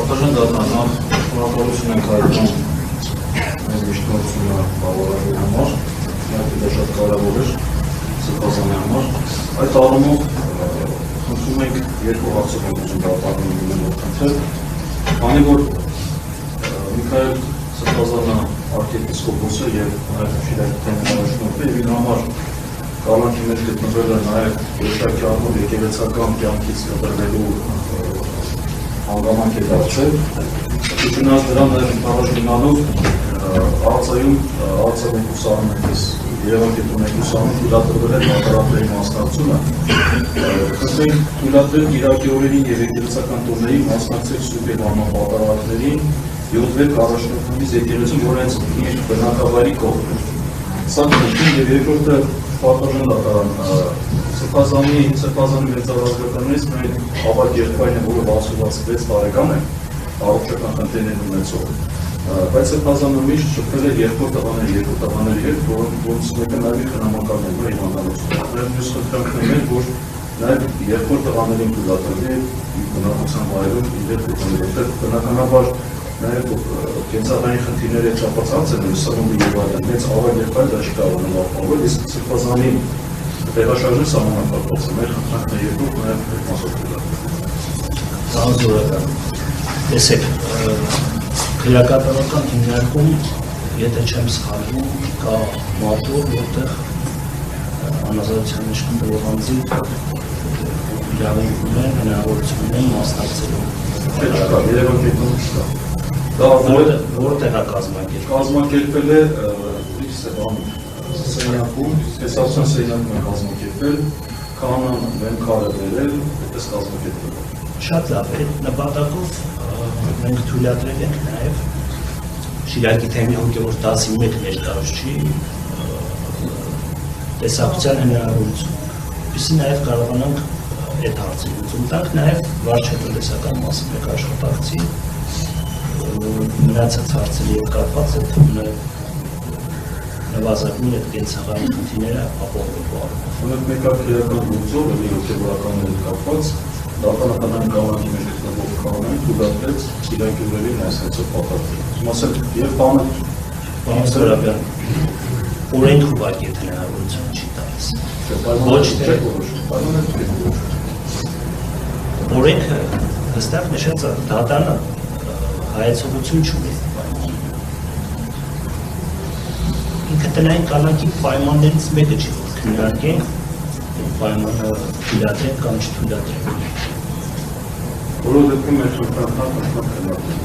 Պատաժան դատարան շնորհակալություն ենք հայտնում մեր միջնորդությունը բավարարելու համար, դա շատ կարևոր էր Սրբազանի համար։ Այդ առումով խնդրում ենք երկու հարցով ընդունում դատարանում լինելու խնդրել, քանի որ Միքայել Սրբազանը արքեպիսկոպոսը եւ նաեւ Շիրակի թեմահաշնորհը եւ իր համար Կալանքի մեջ գտնվել է նաեւ երկակի առումով եկեղեցական կյանքից կտրվելու հանգամանք է դարձել, չնայած դրան նաև ընդառաջնալով Արցախում ուսանողներից Երևան ուսանող թույլատրվել է դատարանների մասնակցությունը, խնդրենք թույլատրել Կիրակի օրերին եւ եկեղեցական տոներին մասնակցել Սուրբ Եվանո պատարագներին, յոթվեք առաջնորդներից եկեղեցու, որ հենց իր բնակավայրի կողմն է։ Սա քննություն եւ երկրորդը Պատաժան դատարան Սրբազանի մեծավազգականներից մեր ավագ եղբայրն է, որը 66 տարեկան է, առողջական խնդիրներ ունեցող, բայց Սրբազանը միշտ շփվել է երկու տղաների հետ, որոնց մեկը նաև խնամակալն է, որ հիվանդանոցում։ Մյուս խնդրանքն էր, որ նաև երկու տղաներին թույլատրվի բնակության վայրում իրար գտնվել, որտեղ բնականաբար նաև կենցաղային խնդիրների չափածած են, սնունդի եւ այլն, մեծ ավագ եղբայրը դա չի կարողանում ապահովել, իսկ Սրբազանի տեղաշարժը սահմանափակված է, մեր խնդրանքն է երկրորդ նաև մասով Զորական, տեսեք, քրեակատարական հիմնարկում, եթե չեմ սխալվում, կա մատուր, որտեղ անազատության մեջ գտնվող անձի իրավունք ունեն, հնարավորություն ունեն մասնակցելու։ Երևան կետում չկա։ Որտեղ է կազմակերպել։ Կազմակերպել է Սենյակում, տեսացան Սենյակում է կազմակերպել, քահանան վենքարը վերել, այդպես կազմակերպել։ Շատ լավ, այդ նպատակով մենք թույլատրել ենք նաև Շիրակի թեմի հոգևոր դասի մեկ ներկայացուցիչի տեսակցության հնարավորություն, որպեսզի նաև կարողանանք այդ հարցը լուծում տանք, նաև վարչատնտեսական մասի մեկ աշխատակցի մնացած հարցերի հետ կապված այդ նվազագույն այդ կենցաղային խնդիրները ապահովելու առումով։ Ունենք մեկ այլ քրեական գործով, էլի հոգևորականների հետ կապված, դատարանական կալանքի մեջ գտնվող քահանային թույլատրեց Կիրակի օրերին մասնակցել պատարագին։ Ուսում ասել, եւ բանը Սրաբյան, օրենք ուղղակի այդ հնարավորությունը չի տալիս։ Ոչ թե օրենքը հստակ նշած է, դատարանը հայեցողություն չունի։ Ինքը տնային կալանքի պայմաններից մեկը չի, որ քննարկենք, պայմանը թույլատրենք կամ չթույլատրենք։ Որով դեպքում մեր շրջանական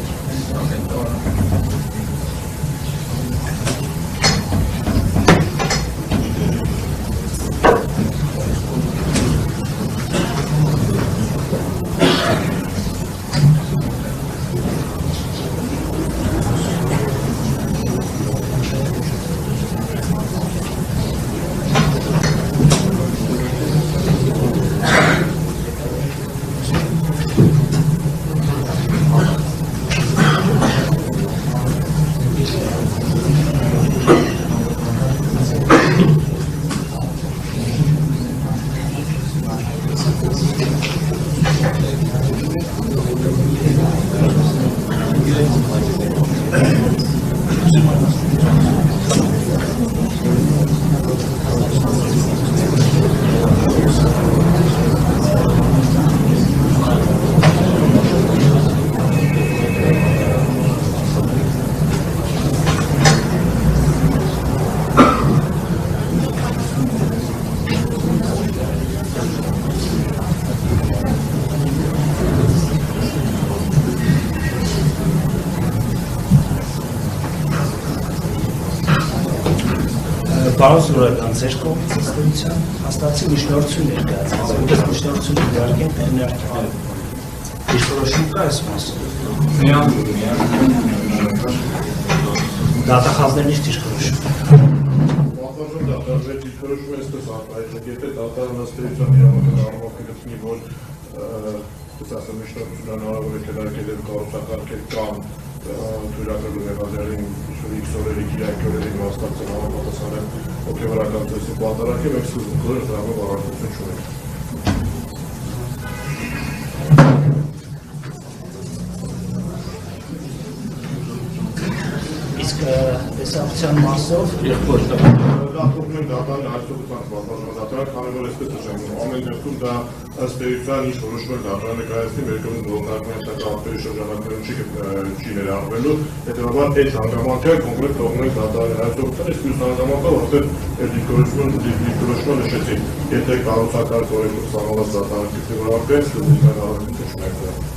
Պարոն Զորական, ձեր կողմից ըստեյության հաստատի միջնորդություն ներկայացած, որտեղ միջնորդությունը դիարգենք քննարկել։ Դիշորոշում կա այս մասը։ Դատախազներն ինչ դիշորոշում։ Պատաժան դատարանների դիշորոշումը այսպես արտահայտել, եթե դատարան ըստեյության իրավական առումով կգտնի, որ ասեմ միջնորդությունը հնարավոր է քննարկել կառուցակարգել կամ թույլատրելու մեղադրին X օրերի Կիրակի օրերին մասնակցել համապատասխան հոգևորական ծեսի պատարագի, մենք սկզբունքով դրանով առարկություն չունենք։ ծախսյան մասով Եղբոր Դա թողնում ենք դատարանի հայցողության պատասխանատվական, քանի որ այսպես նշեմ, ամեն դեպքում դա ըստ էության ինչ որոշում է դատարանը կայացնի, մեր կողմից ողնարկման ակտերի շրջանակներում չի ներառվելու, հետևաբար այդ հանգամանքը կոնկրետ թողնում ենք դատարանի հայցողության, իսկ մյուս հանգամանքով արդեն այդ դիրքորոշումը նշեցի, եթե կառուցական կորեկտոր սահմանված դատարանքի վարակեն, ստուգման առավելություն չունենք դրա։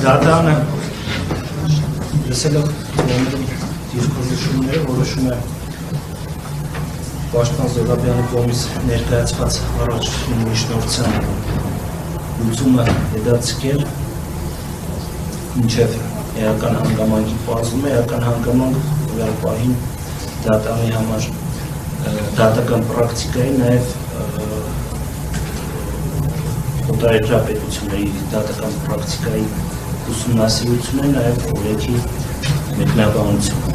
Դատարանը լսելով դիրքորոշումները որոշում է Պաշտպան Զոհրաբյանի կողմից ներկայացված առաջին միջնորդության լուծումը հետաձգել մինչև էական հանգամանքի պարզումը, էական հանգամանք վերապահին դատարանի համար դատական պրակտիկայի, նաև օտարերկրապետությունների դատական պրակտիկայի ուսումնասիրությունը, նաև օրենքի մեկնաբանություն։